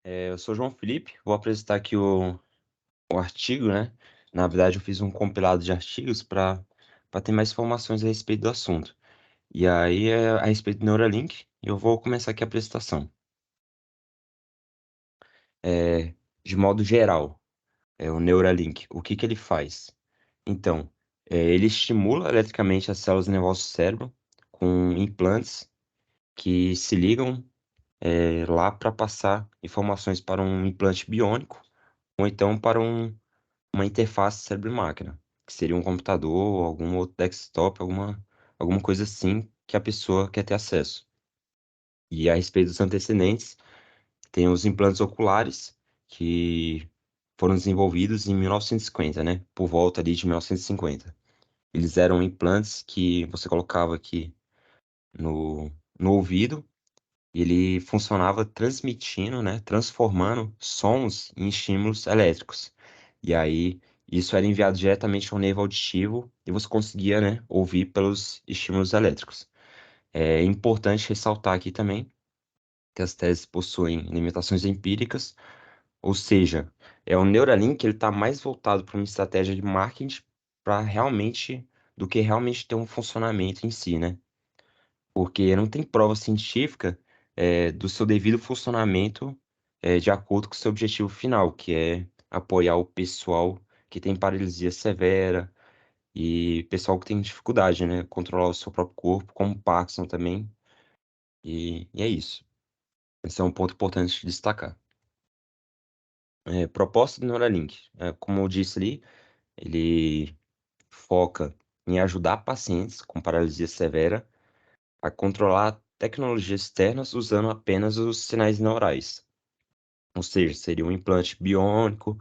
Eu sou João Felipe, vou apresentar aqui o artigo, né? Na verdade, eu fiz um compilado de artigos para ter mais informações a respeito do assunto. E aí, a respeito do Neuralink, eu vou começar aqui a apresentação. É, de modo geral, o Neuralink, o que que ele faz? Então, ele estimula eletricamente as células nervosas do cérebro com implantes que se ligam, lá para passar informações para um implante biônico ou então para uma interface cérebro-máquina, que seria um computador, algum outro desktop, alguma coisa assim que a pessoa quer ter acesso. E a respeito dos antecedentes, tem os implantes oculares, que foram desenvolvidos em 1950, né? Por volta ali de 1950. Eles eram implantes que você colocava aqui no ouvido, e ele funcionava transmitindo, né? Transformando sons em estímulos elétricos. E aí, isso era enviado diretamente ao nervo auditivo e você conseguia, né, ouvir pelos estímulos elétricos. É importante ressaltar aqui também que as teses possuem limitações empíricas, ou seja, o Neuralink ele está mais voltado para uma estratégia de marketing para realmente do que realmente ter um funcionamento em si, né? Porque não tem prova científica do seu devido funcionamento de acordo com o seu objetivo final, que é apoiar o pessoal que tem paralisia severa e pessoal que tem dificuldade, né? Controlar o seu próprio corpo, como Parkinson também. E é isso. Esse é um ponto importante de destacar. Proposta do Neuralink. Como eu disse ali, ele foca em ajudar pacientes com paralisia severa a controlar tecnologias externas usando apenas os sinais neurais. Ou seja, seria um implante biônico,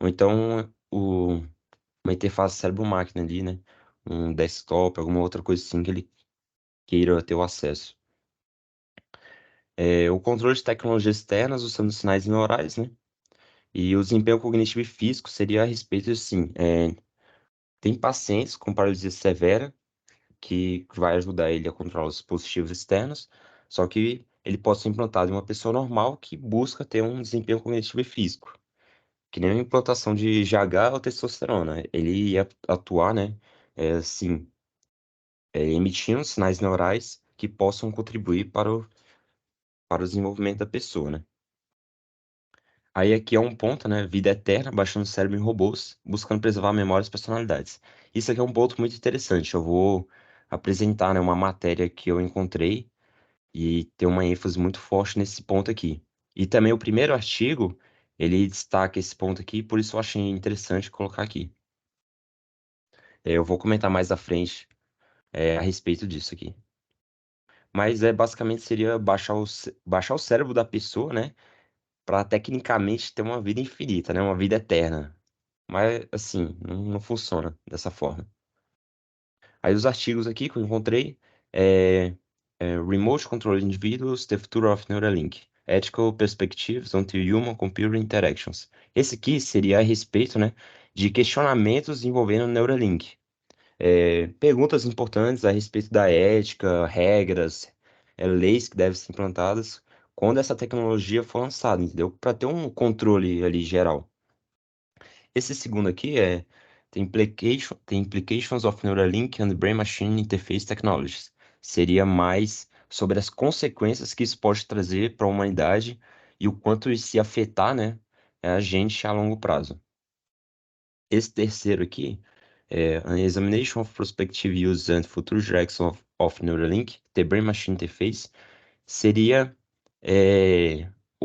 ou então uma interface cérebro-máquina ali, né? Um desktop, alguma outra coisa assim que ele queira ter o acesso. O controle de tecnologias externas usando sinais neurais, né? E o desempenho cognitivo e físico seria a respeito, assim, tem pacientes com paralisia severa que vai ajudar ele a controlar os dispositivos externos, só que ele pode ser implantado em uma pessoa normal que busca ter um desempenho cognitivo e físico, que nem a implantação de GH ou testosterona. Ele ia atuar, né, assim, emitindo sinais neurais que possam contribuir para o desenvolvimento da pessoa, né? Aí aqui é um ponto, né? Vida eterna, baixando o cérebro em robôs, buscando preservar memórias e personalidades. Isso aqui é um ponto muito interessante. Eu vou apresentar, né, uma matéria que eu encontrei e tem uma ênfase muito forte nesse ponto aqui. E também o primeiro artigo, ele destaca esse ponto aqui, por isso eu achei interessante colocar aqui. Eu vou comentar mais à frente, a respeito disso aqui. Mas basicamente seria baixar o cérebro da pessoa, né? Para tecnicamente ter uma vida infinita, né? Uma vida eterna. Mas assim, não funciona dessa forma. Aí os artigos aqui que eu encontrei é, Remote Control Individuals, The Future of Neuralink. Ethical Perspectives on the Human-Computer Interactions. Esse aqui seria a respeito, né, de questionamentos envolvendo Neuralink. Perguntas importantes a respeito da ética, regras, leis que devem ser implantadas quando essa tecnologia for lançada, entendeu? Para ter um controle ali geral. Esse segundo aqui The Implications of Neuralink and Brain-Machine Interface Technologies. Seria mais sobre as consequências que isso pode trazer para a humanidade e o quanto isso ia afetar, né, a gente a longo prazo. Esse terceiro aqui An Examination of Prospective Use and Future Directions of Neuralink, The Brain-Machine Interface, seria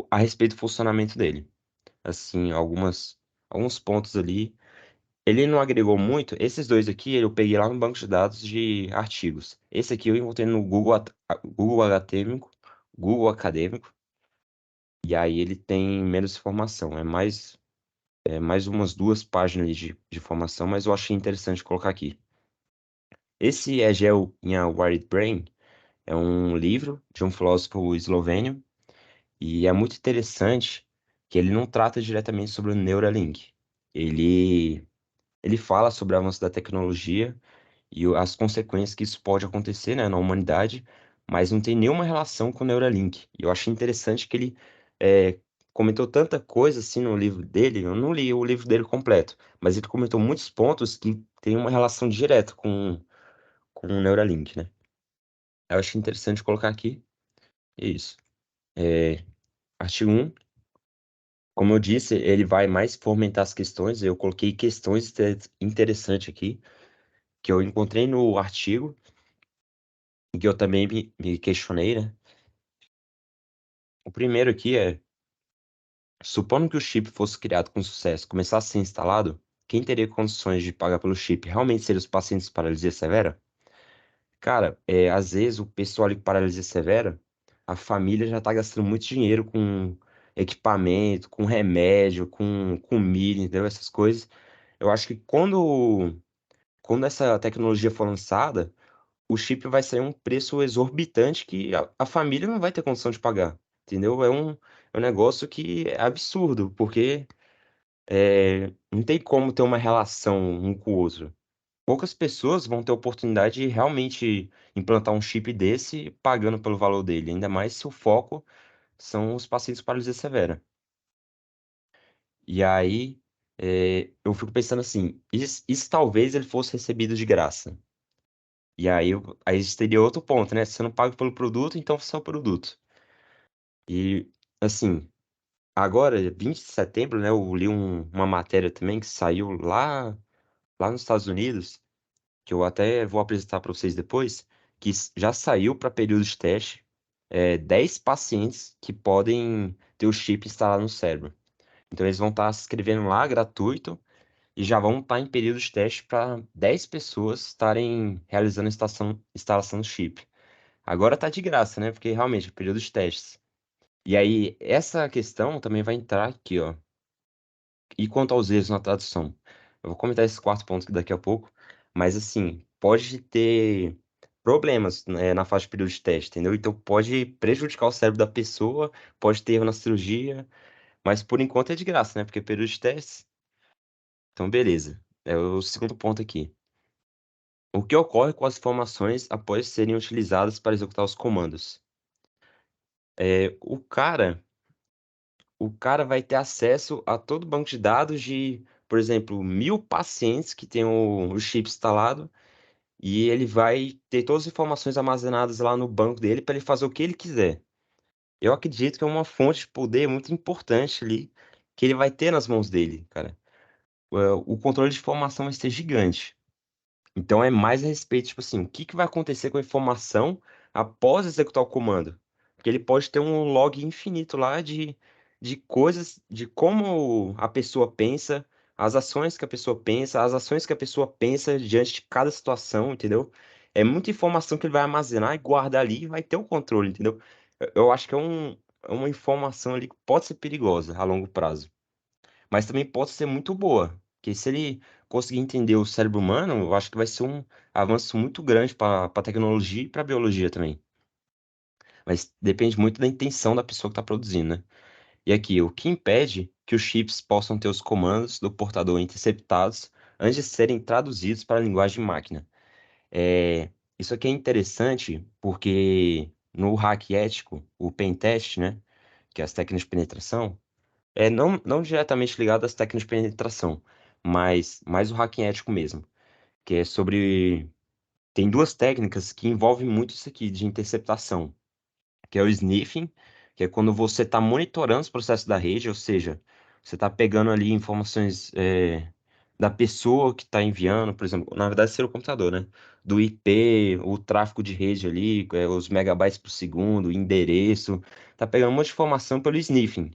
a respeito do funcionamento dele. Assim, alguns pontos ali. Ele não agregou muito. Esses dois aqui eu peguei lá no banco de dados de artigos. Esse aqui eu encontrei no Google Acadêmico, Google Acadêmico, e aí ele tem menos informação. É mais umas 2 páginas ali de informação, mas eu achei interessante colocar aqui. Esse Hegel in a Wired Brain é um livro de um filósofo eslovênio, e é muito interessante que ele não trata diretamente sobre o Neuralink. Ele fala sobre o avanço da tecnologia e as consequências que isso pode acontecer, né, na humanidade, mas não tem nenhuma relação com o Neuralink. E eu achei interessante que ele comentou tanta coisa assim no livro dele, eu não li o livro dele completo, mas ele comentou muitos pontos que têm uma relação direta com o Neuralink, né? Eu acho interessante colocar aqui isso. É, artigo 1, como eu disse, ele vai mais fomentar as questões. Eu coloquei questões interessantes aqui, que eu encontrei no artigo, e que eu também me questionei, né? O primeiro aqui é: supondo que o chip fosse criado com sucesso, começasse a ser instalado, quem teria condições de pagar pelo chip realmente seriam os pacientes de paralisia severa? Cara, às vezes o pessoal ali com paralisia severa, a família já tá gastando muito dinheiro com equipamento, com remédio, com comida, entendeu? Essas coisas. Eu acho que quando essa tecnologia for lançada, o chip vai sair um preço exorbitante que a família não vai ter condição de pagar, entendeu? É um negócio que é absurdo, porque não tem como ter uma relação um com o outro. Poucas pessoas vão ter oportunidade de realmente implantar um chip desse pagando pelo valor dele, ainda mais se o foco são os pacientes com paralisia severa. E aí, eu fico pensando assim, e se talvez ele fosse recebido de graça? E aí, aí teria outro ponto, né? Se você não paga pelo produto, então você é o produto. E, assim, agora, 20 de setembro, né? Eu li uma matéria também que saiu lá nos Estados Unidos, que eu até vou apresentar para vocês depois, que já saiu para período de teste, 10 pacientes que podem ter o chip instalado no cérebro. Então eles vão estar se inscrevendo lá, gratuito, e já vão estar em período de teste para 10 pessoas estarem realizando a instalação do chip. Agora tá de graça, né? Porque realmente é período de testes. E aí, essa questão também vai entrar aqui, ó. E quanto aos erros na tradução? Eu vou comentar esses 4 pontos daqui a pouco, mas assim, pode ter problemas, né, na fase de período de teste, entendeu? Então pode prejudicar o cérebro da pessoa, pode ter erro na cirurgia, mas por enquanto é de graça, né? Porque é período de teste. Então, beleza. É o segundo ponto aqui. O que ocorre com as informações após serem utilizadas para executar os comandos? É, o cara vai ter acesso a todo o banco de dados de, por exemplo, 1.000 pacientes que têm o chip instalado e ele vai ter todas as informações armazenadas lá no banco dele para ele fazer o que ele quiser. Eu acredito que é uma fonte de poder muito importante ali que ele vai ter nas mãos dele, cara. O controle de informação vai ser gigante. Então é mais a respeito, tipo assim, o que que vai acontecer com a informação após executar o comando? Porque ele pode ter um log infinito lá de coisas, de como a pessoa pensa, as ações que a pessoa pensa, as ações que a pessoa pensa diante de cada situação, entendeu? É muita informação que ele vai armazenar e guardar ali e vai ter o controle, entendeu? Eu acho que é uma informação ali que pode ser perigosa a longo prazo, mas também pode ser muito boa. Porque se ele conseguir entender o cérebro humano, eu acho que vai ser um avanço muito grande para a tecnologia e para a biologia também. Mas depende muito da intenção da pessoa que está produzindo, né? E aqui, o que impede que os chips possam ter os comandos do portador interceptados antes de serem traduzidos para a linguagem máquina? É, isso aqui é interessante porque no hack ético, o pen test, né? Que é as técnicas de penetração, não diretamente ligado às técnicas de penetração, mas mais o hacking ético mesmo, que é sobre. Tem duas técnicas que envolvem muito isso aqui de interceptação, que é o sniffing, que é quando você está monitorando os processos da rede, ou seja, você está pegando ali informações da pessoa que está enviando, por exemplo, na verdade seria o computador, né? Do IP, o tráfego de rede ali, os megabytes por segundo, o endereço, tá pegando um monte de informação pelo sniffing,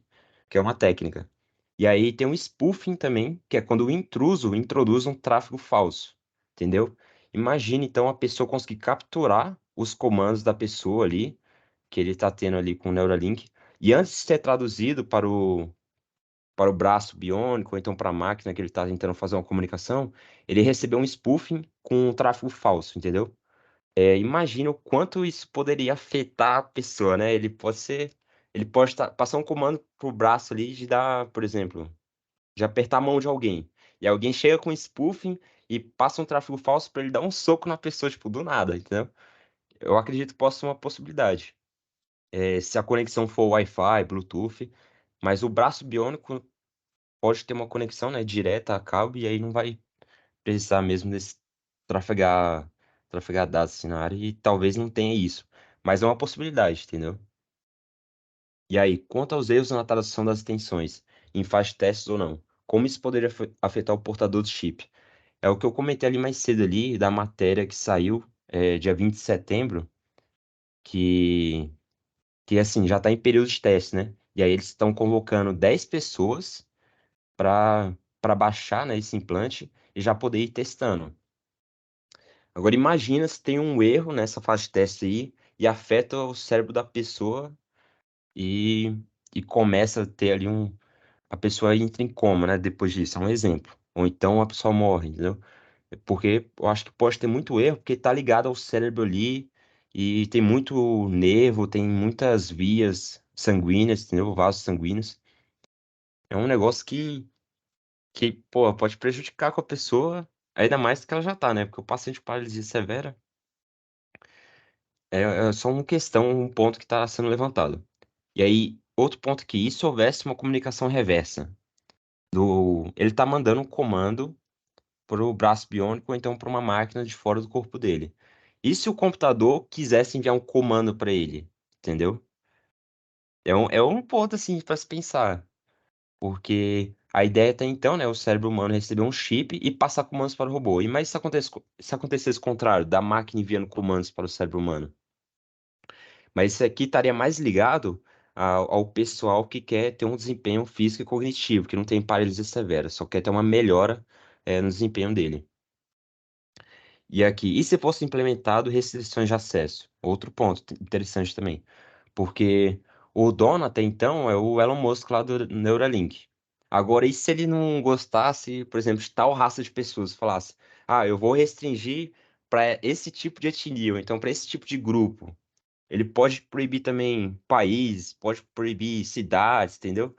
que é uma técnica. E aí tem o spoofing também, que é quando o intruso introduz um tráfego falso, entendeu? Imagine então a pessoa conseguir capturar os comandos da pessoa ali que ele está tendo ali com o Neuralink. E antes de ser traduzido para o braço biônico, ou então para a máquina que ele está tentando fazer uma comunicação, ele recebeu um spoofing com um tráfego falso, entendeu? Imagina o quanto isso poderia afetar a pessoa, né? Ele pode passar um comando pro braço ali de dar, por exemplo, de apertar a mão de alguém. E alguém chega com um spoofing e passa um tráfego falso para ele dar um soco na pessoa, tipo, do nada, entendeu? Eu acredito que possa ser uma possibilidade. Se a conexão for Wi-Fi, Bluetooth. Mas o braço biônico pode ter uma conexão, né, direta a cabo e aí não vai precisar mesmo desse trafegar, trafegar dados assim, na área e talvez não tenha isso. Mas é uma possibilidade, entendeu? E aí, quanto aos erros na tradução das extensões, em faz testes ou não, como isso poderia afetar o portador do chip? É o que eu comentei ali mais cedo ali, da matéria que saiu, dia 20 de setembro, que, que assim, já está em período de teste, né? E aí eles estão convocando 10 pessoas para baixar, né, esse implante e já poder ir testando. Agora imagina se tem um erro nessa fase de teste aí e afeta o cérebro da pessoa e, e começa a ter ali um. A pessoa entra em coma, né? Depois disso, é um exemplo. Ou então a pessoa morre, entendeu? Porque eu acho que pode ter muito erro, porque tá ligado ao cérebro ali e tem muito nervo, tem muitas vias sanguíneas, entendeu? Vasos sanguíneos. É um negócio pô, pode prejudicar com a pessoa, ainda mais que ela já tá, né? Porque o paciente com paralisia severa é só uma questão, um ponto que está sendo levantado. E aí, outro ponto que e se houvesse uma comunicação reversa, ele tá mandando um comando pro braço biônico ou então para uma máquina de fora do corpo dele. E se o computador quisesse enviar um comando para ele, entendeu? É um ponto assim para se pensar, porque a ideia até então, né, o cérebro humano receber um chip e passar comandos para o robô. E mas se acontecesse o contrário, da máquina enviando comandos para o cérebro humano? Mas isso aqui estaria mais ligado ao pessoal que quer ter um desempenho físico e cognitivo, que não tem paralisia severa, só quer ter uma melhora, no desempenho dele. E aqui, e se fosse implementado restrições de acesso? Outro ponto interessante também, porque o dono até então é o Elon Musk lá do Neuralink. Agora, e se ele não gostasse, por exemplo, de tal raça de pessoas, falasse, eu vou restringir para esse tipo de etnia, ou então para esse tipo de grupo. Ele pode proibir também países, pode proibir cidades, entendeu?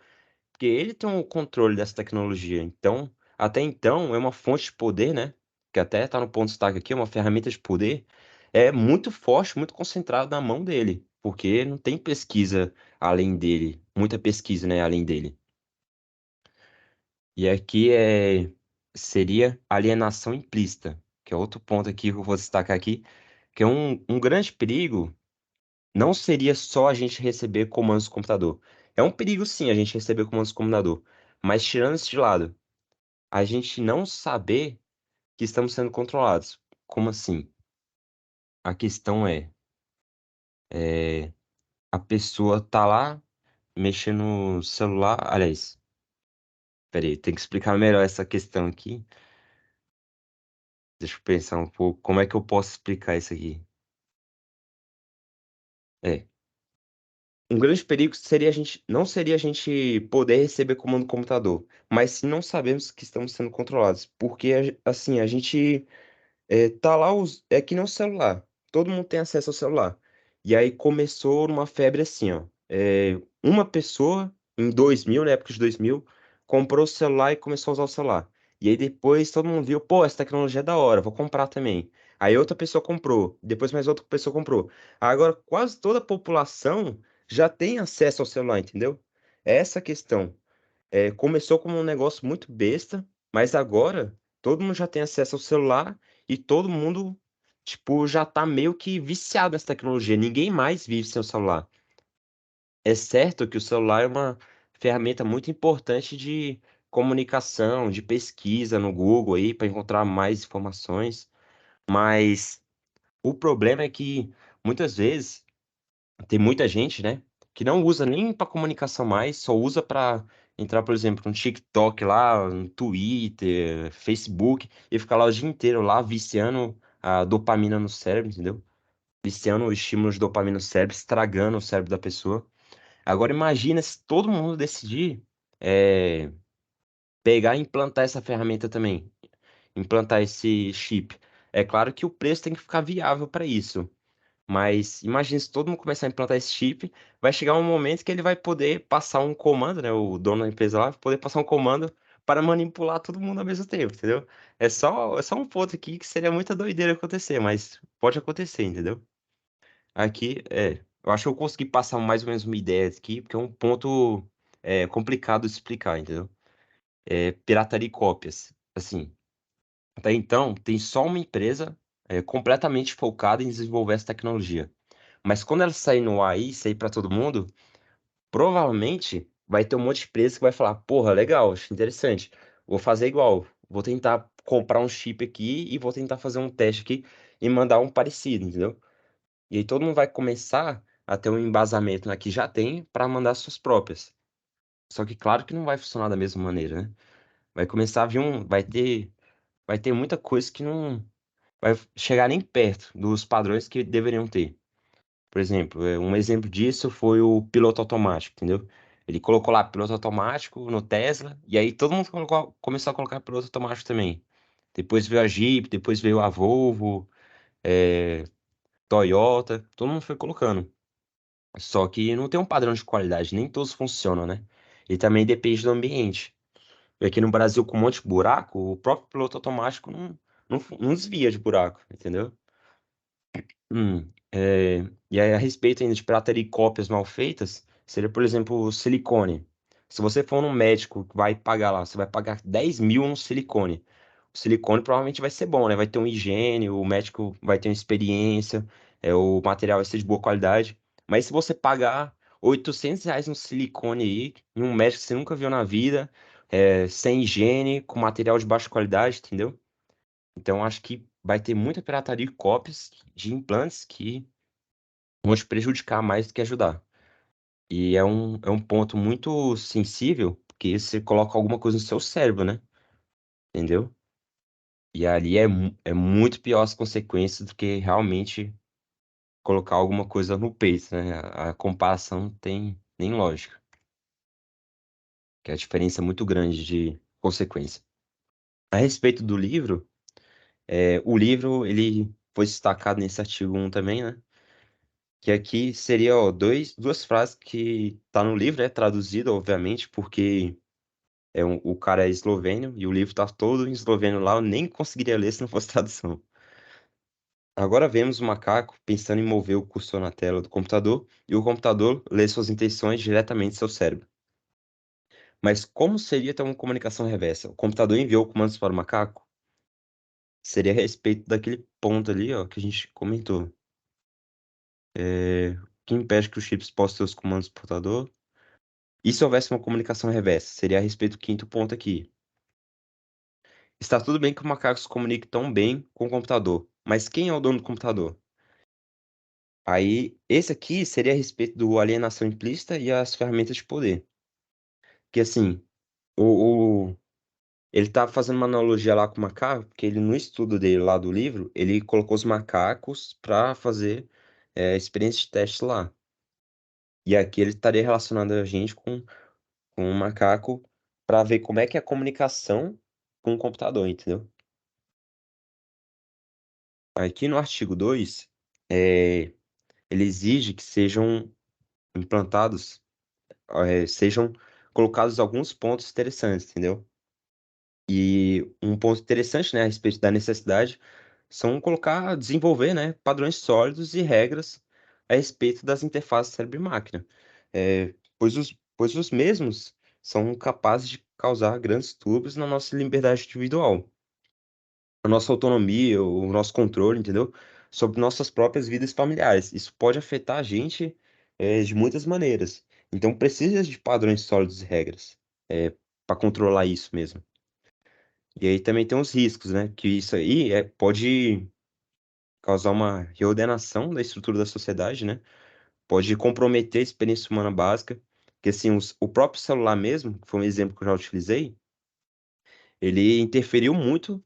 Porque ele tem um controle dessa tecnologia. Então, até então, é uma fonte de poder, né? Que até está no ponto de destaque aqui, é uma ferramenta de poder. É muito forte, muito concentrado na mão dele. Porque não tem pesquisa além dele. Muita pesquisa, né? Além dele. E aqui seria alienação implícita, que é outro ponto aqui que eu vou destacar aqui, que é um grande perigo. Não seria só a gente receber comandos do computador. É um perigo, sim, a gente receber comandos do computador. Mas tirando isso de lado, a gente não saber que estamos sendo controlados. Como assim? A questão é, a pessoa tá lá mexendo no celular. Aliás, peraí, tem que explicar melhor essa questão aqui. Deixa eu pensar um pouco. Como é que eu posso explicar isso aqui? É. Um grande perigo seria não seria a gente poder receber comando do computador, mas se não sabemos que estamos sendo controlados, porque assim, a gente tá lá, é que nem o celular. Todo mundo tem acesso ao celular. E aí começou uma febre assim, ó. Uma pessoa, em 2000, na época de 2000, comprou o celular e começou a usar o celular. E aí depois todo mundo viu, pô, essa tecnologia é da hora, vou comprar também. Aí outra pessoa comprou, depois mais outra pessoa comprou. Agora quase toda a população já tem acesso ao celular, entendeu? É essa a questão. Começou como um negócio muito besta, mas agora todo mundo já tem acesso ao celular e todo mundo, tipo, já tá meio que viciado nessa tecnologia. Ninguém mais vive sem o celular. É certo que o celular é uma ferramenta muito importante de comunicação, de pesquisa no Google aí para encontrar mais informações, mas o problema é que muitas vezes tem muita gente, né, que não usa nem para comunicação mais, só usa para entrar, por exemplo, no TikTok lá, no Twitter, Facebook e ficar lá o dia inteiro lá viciando a dopamina no cérebro, entendeu? Viciando o estímulo de dopamina no cérebro, estragando o cérebro da pessoa. Agora imagina se todo mundo decidir é, pegar e implantar essa ferramenta também, implantar esse chip. É claro que o preço tem que ficar viável para isso. Mas imagine se todo mundo começar a implantar esse chip, vai chegar um momento que ele vai poder passar um comando, né? O dono da empresa lá vai poder passar um comando para manipular todo mundo ao mesmo tempo, entendeu? É só um ponto aqui que seria muita doideira acontecer, mas pode acontecer, entendeu? Aqui, eu acho que eu consegui passar mais ou menos uma ideia aqui, porque é um ponto é complicado de explicar, entendeu? Pirataria e cópias. Assim, até então, tem só uma empresa completamente focada em desenvolver essa tecnologia. Mas quando ela sair no ar e sair para todo mundo, provavelmente vai ter um monte de empresa que vai falar: porra, legal, acho interessante. Vou fazer igual. Vou tentar comprar um chip aqui e vou tentar fazer um teste aqui e mandar um parecido, entendeu? E aí todo mundo vai começar a ter um embasamento na que já tem para mandar suas próprias. Só que claro que não vai funcionar da mesma maneira, né? Vai começar a vir vai ter muita coisa que não vai chegar nem perto dos padrões que deveriam ter. Por exemplo, um exemplo disso foi o piloto automático, entendeu? Ele colocou lá piloto automático no Tesla, e aí todo mundo começou a colocar piloto automático também. Depois veio a Jeep, depois veio a Volvo, é, Toyota, todo mundo foi colocando. Só que não tem um padrão de qualidade, nem todos funcionam, né? E também depende do ambiente. E aqui no Brasil, com um monte de buraco, o próprio piloto automático não desvia de buraco, entendeu? E aí, a respeito ainda de pirataria e cópias mal feitas, seria, por exemplo, o silicone. Se você for num médico que vai pagar lá, você vai pagar 10 mil um silicone. O silicone provavelmente vai ser bom, né? Vai ter um higiene, o médico vai ter uma experiência, o material vai ser de boa qualidade. Mas se você pagar R$ 800 no silicone aí, em um médico que você nunca viu na vida, sem higiene, com material de baixa qualidade, entendeu? Então, acho que vai ter muita pirataria e cópias de implantes que vão te prejudicar mais do que ajudar. E é um ponto muito sensível, porque você coloca alguma coisa no seu cérebro, né? Entendeu? E ali é muito pior as consequências do que realmente colocar alguma coisa no peito, né? A comparação não tem nem lógica, que a diferença é muito grande de consequência. A respeito do livro, o livro, ele foi destacado nesse artigo 1 também, né? Que aqui seria, ó, duas frases que tá no livro, né? Traduzido, obviamente, porque o cara é eslovênio e o livro tá todo em eslovênio lá. Eu nem conseguiria ler se não fosse tradução. Agora vemos o macaco pensando em mover o cursor na tela do computador e o computador lê suas intenções diretamente em seu cérebro. Mas como seria ter uma comunicação reversa? O computador enviou comandos para o macaco? Seria a respeito daquele ponto ali, ó, que a gente comentou. O que impede que os chips possam ter os comandos do computador? E se houvesse uma comunicação reversa? Seria a respeito do quinto ponto aqui. Está tudo bem que o macaco se comunique tão bem com o computador, mas quem é o dono do computador? Aí, esse aqui seria a respeito do alienação implícita e as ferramentas de poder. Que assim, ele tá fazendo uma analogia lá com o macaco, porque ele, no estudo dele lá do livro, ele colocou os macacos para fazer experiência de teste lá. E aqui ele estaria relacionando a gente com um macaco para ver como é que é a comunicação com o computador, entendeu? Aqui no artigo 2, ele exige que sejam implantados, sejam colocados alguns pontos interessantes, entendeu? E um ponto interessante, né, a respeito da necessidade, são desenvolver, né, padrões sólidos e regras a respeito das interfaces cérebro-máquina, pois os mesmos são capazes de causar grandes distúrbios na nossa liberdade individual, a nossa autonomia, o nosso controle, entendeu? Sobre nossas próprias vidas familiares. Isso pode afetar a gente, de muitas maneiras. Então, precisa de padrões sólidos e regras, para controlar isso mesmo. E aí também tem os riscos, né? Que isso aí pode causar uma reordenação da estrutura da sociedade, né? Pode comprometer a experiência humana básica. Que assim, o próprio celular mesmo, que foi um exemplo que eu já utilizei, ele interferiu muito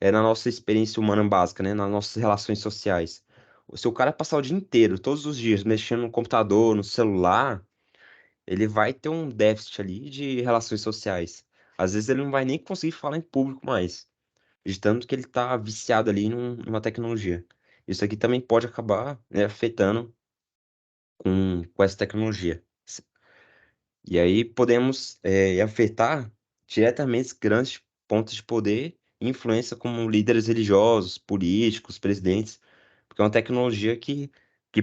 na nossa experiência humana básica, né? Nas nossas relações sociais. Se o cara passar o dia inteiro, todos os dias, mexendo no computador, no celular, ele vai ter um déficit ali de relações sociais. Às vezes ele não vai nem conseguir falar em público mais, de tanto que ele está viciado ali numa tecnologia. Isso aqui também pode acabar, né, afetando com essa tecnologia. E aí podemos afetar diretamente grandes pontos de poder e influência como líderes religiosos, políticos, presidentes, porque é uma tecnologia que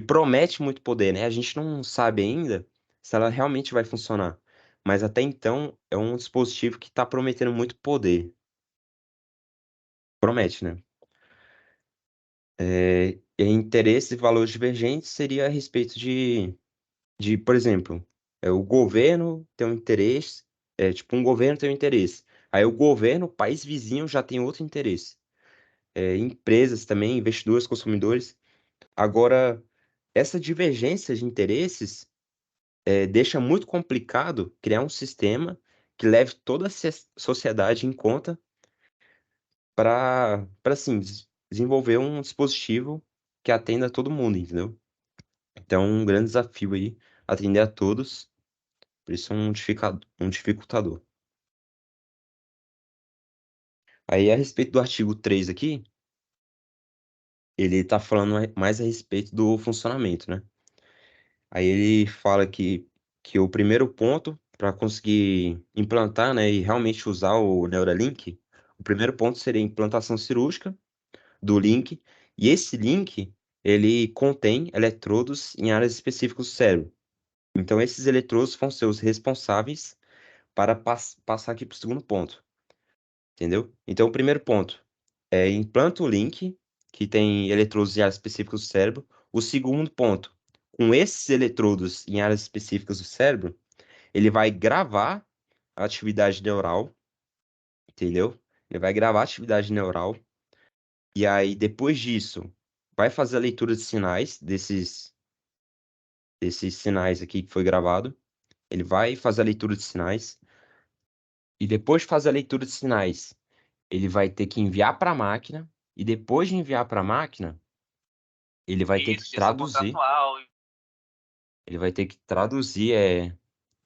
promete muito poder, né? A gente não sabe ainda se ela realmente vai funcionar, mas até então é um dispositivo que está prometendo muito poder. Promete, né? E interesses e valores divergentes seria a respeito por exemplo, o governo tem um interesse, tipo, um governo tem um interesse. Aí o governo, o país vizinho já tem outro interesse. Empresas também, investidores, consumidores. Agora, essa divergência de interesses deixa muito complicado criar um sistema que leve toda a sociedade em conta para assim, desenvolver um dispositivo que atenda a todo mundo, entendeu? Então, um grande desafio aí, atender a todos, por isso é um dificultador. Aí, a respeito do artigo 3 aqui, ele tá falando mais a respeito do funcionamento, né? Aí ele fala que o primeiro ponto para conseguir implantar, né, e realmente usar o Neuralink, o primeiro ponto seria a implantação cirúrgica do link, e esse link, ele contém eletrodos em áreas específicas do cérebro. Então, esses eletrodos vão ser os responsáveis para passar aqui para o segundo ponto, entendeu? Então, o primeiro ponto é implanta o link, que tem eletrodos em áreas específicas do cérebro. O segundo ponto, com esses eletrodos em áreas específicas do cérebro, ele vai gravar a atividade neural, entendeu? Ele vai gravar a atividade neural, e aí, depois disso, vai fazer a leitura de sinais desses sinais aqui que foi gravado. Ele vai fazer a leitura de sinais, e depois de fazer a leitura de sinais, ele vai ter que enviar para a máquina, e depois de enviar para a máquina, ele vai ter que Isso, gestão traduzir. contratual. Ele vai ter que traduzir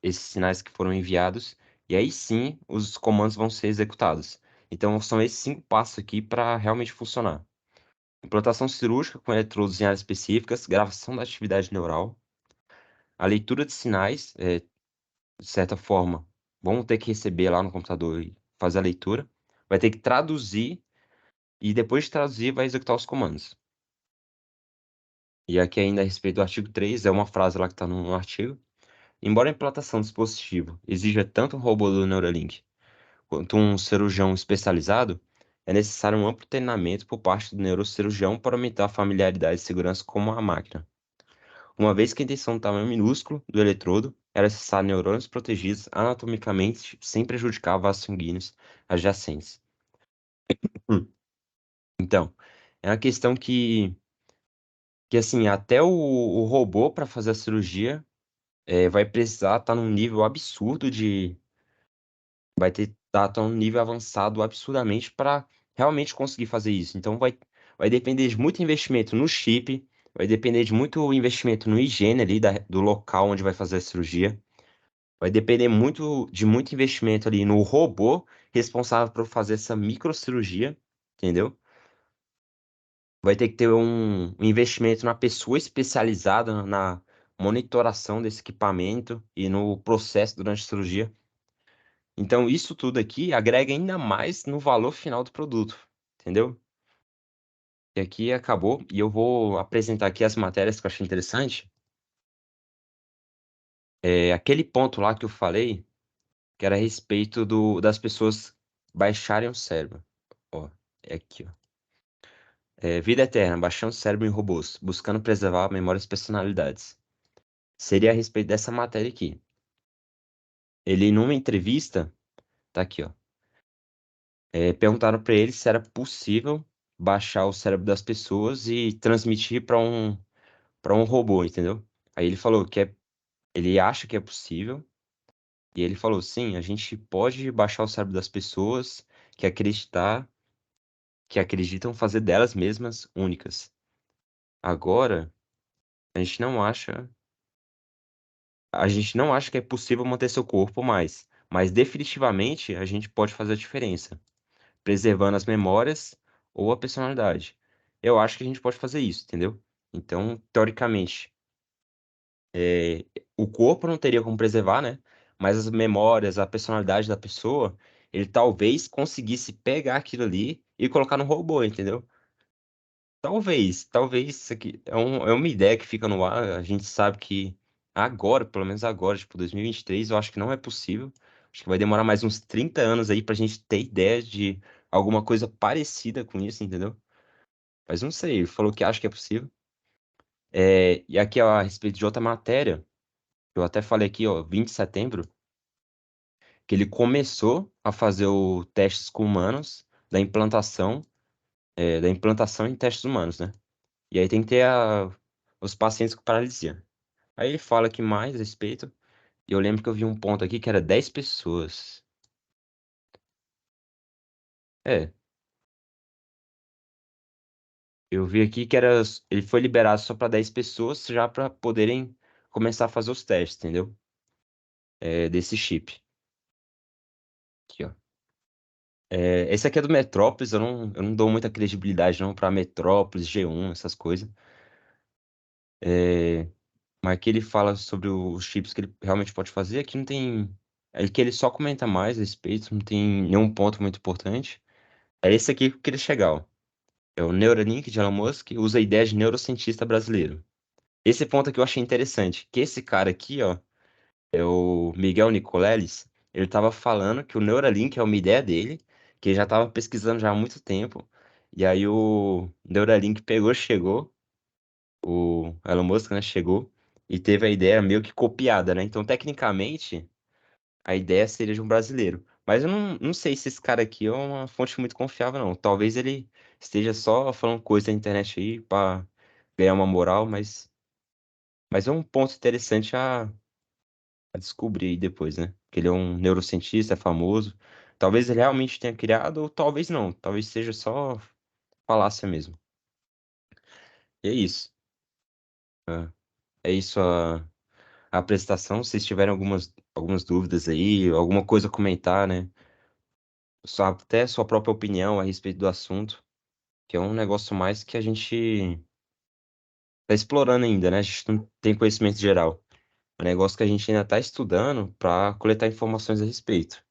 esses sinais que foram enviados, e aí sim os comandos vão ser executados. Então, são esses 5 passos aqui para realmente funcionar. Implantação cirúrgica com eletrodos em áreas específicas, gravação da atividade neural, a leitura de sinais, de certa forma, vão ter que receber lá no computador e fazer a leitura, vai ter que traduzir, e depois de traduzir, vai executar os comandos. E aqui ainda a respeito do artigo 3, é uma frase lá que está no artigo. Embora a implantação do dispositivo exija tanto um robô do Neuralink quanto um cirurgião especializado, é necessário um amplo treinamento por parte do neurocirurgião para aumentar a familiaridade e segurança com a máquina. Uma vez que a intenção do tamanho minúsculo do eletrodo, era necessário neurônios protegidos anatomicamente sem prejudicar vasos sanguíneos adjacentes. Então, é uma questão que assim, até o robô para fazer a cirurgia vai precisar estar num nível absurdo de. Vai ter que estar num nível avançado absurdamente para realmente conseguir fazer isso. Então vai depender de muito investimento no chip, vai depender de muito investimento no higiene ali do local onde vai fazer a cirurgia. Vai depender de muito investimento ali no robô responsável por fazer essa microcirurgia, entendeu? Vai ter que ter um investimento na pessoa especializada na monitoração desse equipamento e no processo durante a cirurgia. Então, isso tudo aqui agrega ainda mais no valor final do produto, entendeu? E aqui acabou, e eu vou apresentar aqui as matérias que eu achei interessante. Aquele ponto lá que eu falei, que era a respeito das pessoas baixarem o cérebro. Ó, é aqui, ó. Vida eterna, baixando o cérebro em robôs, buscando preservar memórias e personalidades. Seria a respeito dessa matéria aqui. Ele, numa entrevista, tá aqui, ó. Perguntaram para ele se era possível baixar o cérebro das pessoas e transmitir para um robô, entendeu? Aí ele falou ele acha que é possível, e ele falou, sim, a gente pode baixar o cérebro das pessoas que que acreditam fazer delas mesmas únicas. Agora, a gente não acha, a gente não acha que é possível manter seu corpo mais, mas definitivamente a gente pode fazer a diferença, preservando as memórias ou a personalidade. Eu acho que a gente pode fazer isso, entendeu? Então, teoricamente, é, o corpo não teria como preservar, né? Mas as memórias, a personalidade da pessoa, ele talvez conseguisse pegar aquilo ali e colocar no robô, entendeu? Talvez isso aqui é uma ideia que fica no ar. A gente sabe que agora, pelo menos agora, tipo, 2023, eu acho que não é possível. Acho que vai demorar mais uns 30 anos aí pra gente ter ideia de alguma coisa parecida com isso, entendeu? Mas não sei, ele falou que acha que é possível. E aqui, ó, a respeito de outra matéria, eu até falei aqui, ó, 20 de setembro, que ele começou a fazer o testes com humanos da implantação em testes humanos, né? E aí tem que ter os pacientes com paralisia. Aí ele fala aqui mais a respeito, e eu lembro que eu vi um ponto aqui que era 10 pessoas. É, eu vi aqui que ele foi liberado só para 10 pessoas já para poderem começar a fazer os testes, entendeu? Desse chip. Aqui, ó. Esse aqui é do Metrópolis, eu não dou muita credibilidade não para Metrópolis, G1, essas coisas. É, mas aqui ele fala sobre os chips que ele realmente pode fazer. Aqui não tem. É que ele só comenta mais a respeito, não tem nenhum ponto muito importante. É esse aqui que eu queria chegar, ó. É o Neuralink de Elon Musk, usa a ideia de neurocientista brasileiro. Esse ponto aqui eu achei interessante, que esse cara aqui, ó, é o Miguel Nicoleles, ele tava falando que o Neuralink é uma ideia dele, que ele já tava pesquisando já há muito tempo, e aí o Neuralink pegou, chegou, o Elon Musk, né, chegou, e teve a ideia meio que copiada, né? Então, tecnicamente, a ideia seria de um brasileiro. Mas eu não sei se esse cara aqui é uma fonte muito confiável, não. Talvez ele esteja só falando coisa na internet aí pra ganhar uma moral, mas é um ponto interessante a descobrir aí depois, né? Que ele é um neurocientista, é famoso. Talvez ele realmente tenha criado, ou talvez não. Talvez seja só falácia mesmo. E é isso. É isso a apresentação. Se vocês tiverem algumas dúvidas aí, alguma coisa a comentar, né? Até sua própria opinião a respeito do assunto, que é um negócio mais que a gente tá explorando ainda, né? A gente não tem conhecimento geral. É um negócio que a gente ainda tá estudando para coletar informações a respeito.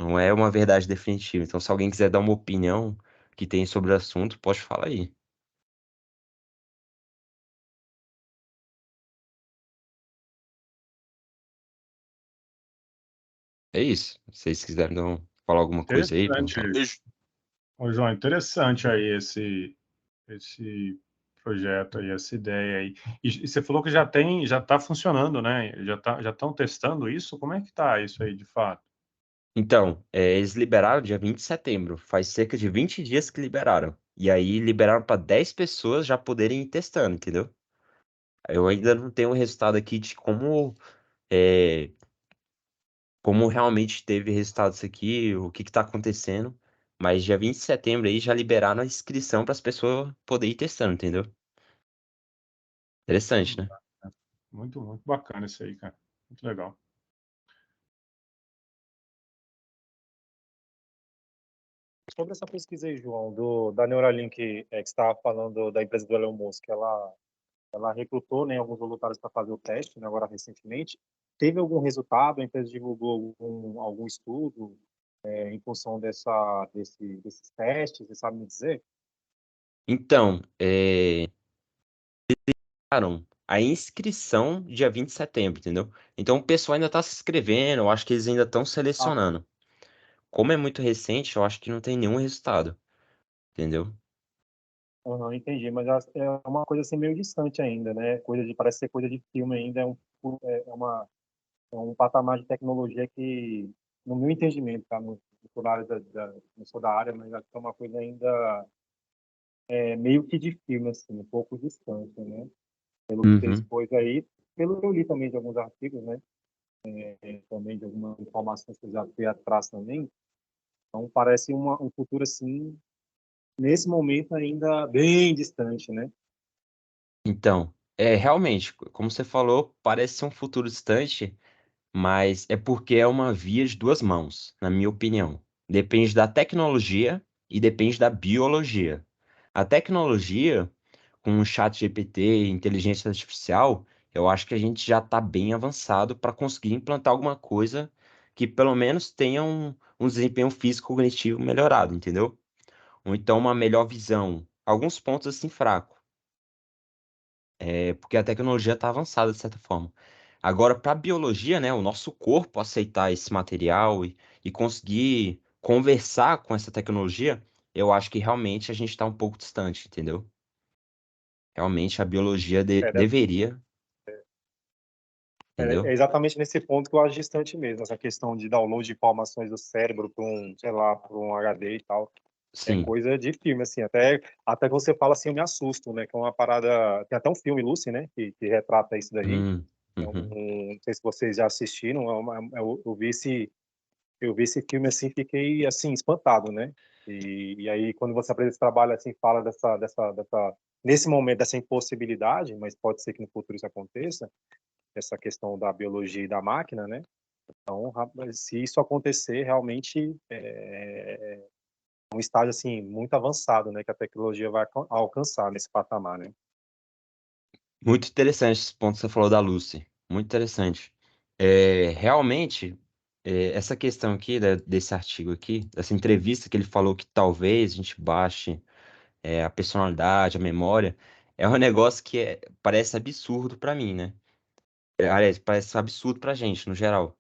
Não é uma verdade definitiva. Então, se alguém quiser dar uma opinião que tem sobre o assunto, pode falar aí. É isso. Se vocês quiserem falar alguma coisa aí, perguntar. Interessante. Ô, João, interessante aí esse projeto aí, essa ideia aí. E você falou que já está funcionando, né? Já estão testando isso? Como é que tá isso aí de fato? Então, eles liberaram dia 20 de setembro. Faz cerca de 20 dias que liberaram. E aí liberaram para 10 pessoas já poderem ir testando, entendeu? Eu ainda não tenho o resultado aqui de é, como realmente teve resultado isso aqui, o que que tá acontecendo. Mas dia 20 de setembro aí já liberaram a inscrição para as pessoas poderem ir testando, entendeu? Interessante, né? Muito, muito bacana isso aí, cara. Muito legal. Sobre essa pesquisa aí, João, da Neuralink, que você estava falando da empresa do Elon Musk, ela recrutou, né, alguns voluntários para fazer o teste, né, agora recentemente. Teve algum resultado? A empresa divulgou algum estudo em função desses testes? Você sabe me dizer? Então, a inscrição dia 20 de setembro, entendeu? Então o pessoal ainda tá se inscrevendo, eu acho que eles ainda estão Ah, selecionando. Como é muito recente, eu acho que não tem nenhum resultado, entendeu? aham, entendi, mas é uma coisa assim meio distante ainda, né? Parece ser coisa de filme ainda, é um patamar de tecnologia que, no meu entendimento, tá? Não sou da área não sou da área, mas acho que é uma coisa ainda meio que de filme, assim, um pouco distante, né? Pelo que você Uhum. expôs aí, pelo que eu li também de alguns artigos, né? Também de algumas informações que eu já fui atrás também. Então, parece um futuro, assim, nesse momento ainda bem distante, né? Então, realmente, como você falou, parece ser um futuro distante, mas é porque é uma via de duas mãos, na minha opinião. Depende da tecnologia e depende da biologia. A tecnologia, com o chat GPT, inteligência artificial, eu acho que a gente já está bem avançado para conseguir implantar alguma coisa que pelo menos tenha um desempenho físico cognitivo melhorado, entendeu? Ou então uma melhor visão. Alguns pontos assim fracos. porque a tecnologia está avançada de certa forma. Agora, para a biologia, né, o nosso corpo aceitar esse material e conseguir conversar com essa tecnologia, eu acho que realmente a gente está um pouco distante, entendeu? Realmente a biologia É, deveria, é entendeu? exatamente nesse ponto que eu acho distante mesmo, essa questão de download de informações do cérebro para um, sei lá, para um HD e tal. É Sim. coisa de filme, assim, até que você fala assim, eu me assusto, né? Que é uma parada. Tem até um filme, Lucy, né? Que retrata isso daí. Uhum. Não sei se vocês já assistiram, eu vi esse filme assim, fiquei assim, espantado, né? E aí, quando você apresenta esse trabalho assim, fala nesse momento dessa impossibilidade, mas pode ser que no futuro isso aconteça, essa questão da biologia e da máquina, né? Então, se isso acontecer, realmente um estágio assim muito avançado, né, que a tecnologia vai alcançar nesse patamar, né? Muito interessante esse ponto que você falou da Lucy. Muito interessante. Realmente, essa questão aqui, desse artigo aqui, dessa entrevista que ele falou que talvez a gente baixe a personalidade, a memória, é um negócio que parece absurdo pra mim, né? Aliás, parece absurdo pra gente, no geral.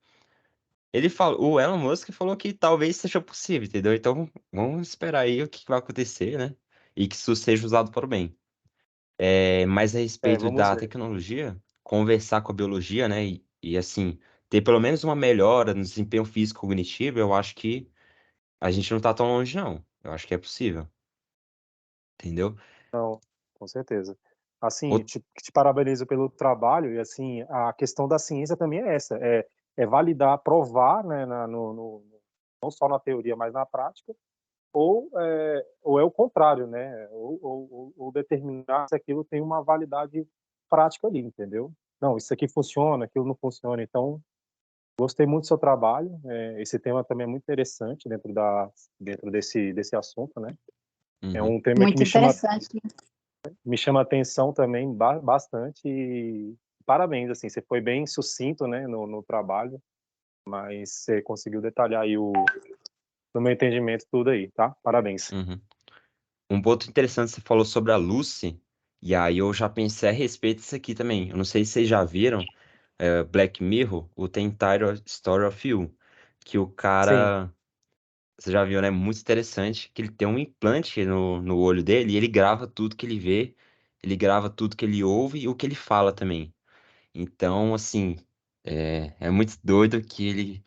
Ele falou, o Elon Musk falou que talvez seja possível, entendeu? Então, vamos esperar aí o que vai acontecer, né? E que isso seja usado para o bem. Mas a respeito Vamos da ver. tecnologia, conversar com a biologia, né? Assim, ter pelo menos uma melhora no desempenho físico e cognitivo, eu acho que a gente não tá tão longe, não. Eu acho que é possível, entendeu? Não, com certeza. Assim, Out- te parabenizo pelo trabalho e assim, a questão da ciência também é essa, é validar, provar, né, não só na teoria, mas na prática, ou é o contrário, né? Ou determinar se aquilo tem uma validade prática ali, entendeu? Não, isso aqui funciona, aquilo não funciona. Então, gostei muito do seu trabalho. Esse tema também é muito interessante dentro desse assunto, né? É Uhum. um tema que Muito interessante. me chama atenção também bastante e parabéns, assim, você foi bem sucinto, né, no trabalho, mas você conseguiu detalhar aí no meu entendimento tudo aí, tá? Parabéns. Uhum. Um ponto interessante, você falou sobre a Lucy, e aí eu já pensei a respeito disso aqui também. Eu não sei se vocês já viram Black Mirror, o The Entire Story of You, que o Sim, cara, você já viu, né? Muito interessante, que ele tem um implante no olho dele e ele grava tudo que ele vê, ele grava tudo que ele ouve e o que ele fala também. Então, assim, é muito doido que ele,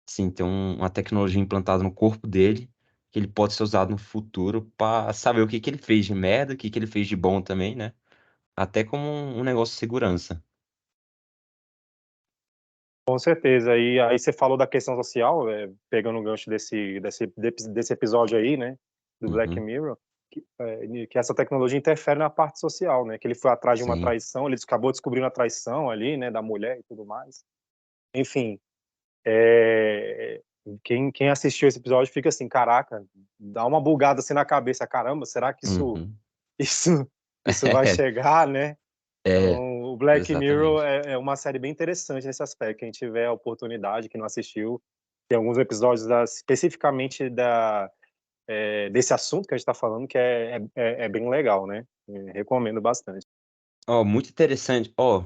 assim, tem uma tecnologia implantada no corpo dele, que ele pode ser usado no futuro para saber o que que ele fez de merda, o que que ele fez de bom também, né? Até como um negócio de segurança. com certeza. E aí você falou da questão social, pegando o gancho desse episódio aí, né, do Black Uhum, Mirror, que essa tecnologia interfere na parte social, né, que ele foi atrás de uma sim. traição, ele acabou descobrindo a traição ali, né, da mulher e tudo mais. Enfim, É, quem assistiu esse episódio fica assim, caraca, dá uma bugada assim na cabeça, caramba, será que isso, Uhum. isso, isso vai chegar, né? É, Então, o Black Mirror exatamente. é uma série bem interessante nesse aspecto. Quem tiver a oportunidade, que não assistiu, tem alguns episódios especificamente desse assunto que a gente está falando que é bem legal, né? Recomendo bastante. Ó, muito interessante. Ó,